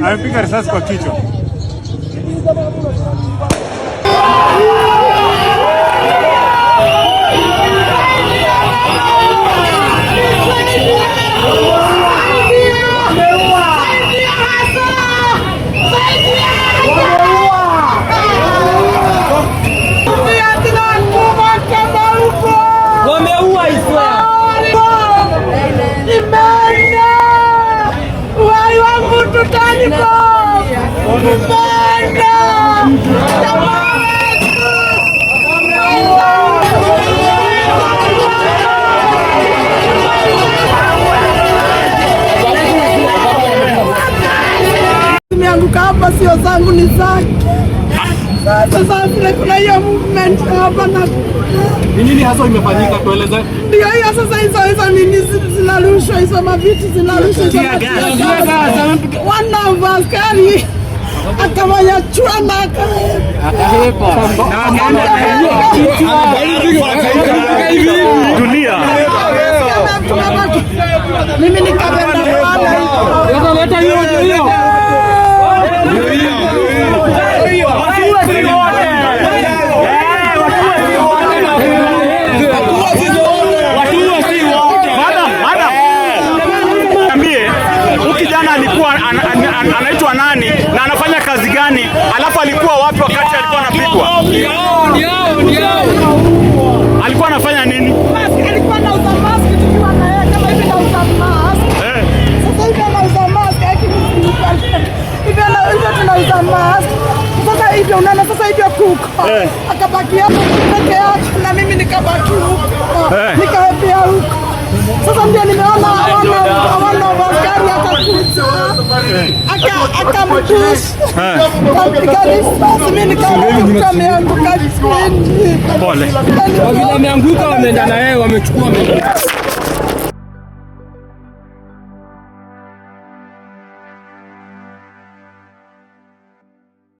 Amepiga risasi kwa kichwa. Nimeanguka hapa, sio zangu, ni zake. Sasa kuna hiyo movement hapa na nini hasa imefanyika, tueleze. Ndio hiyo sasa, hizo nini zinarushwa, hizo maviti zinarushwa. Wana askari akamanya chwana akahepa. Dunia. Mimi nikapenda sana. Leta hiyo. Anaitwa nani na anafanya kazi gani? Alafu alikuwa wapi wakati alikuwa anapigwa? Alikuwa anafanya nini? Alikuwa anauza mask, tukiwa na yeye kama hivi anauza mask. Sasa hivi anauza mask, hivi tunauza mask. Sasa hivi unaona, sasa hivi kuko akabaki hapo peke yake na mimi nikabaki huko. Nikaepea huko. Sasa ndio nimeona wana askari akakuja akamtush mimi nikaanguka, ameanguka chini. Pole. Wameanguka, wameenda na yeye, wamechukua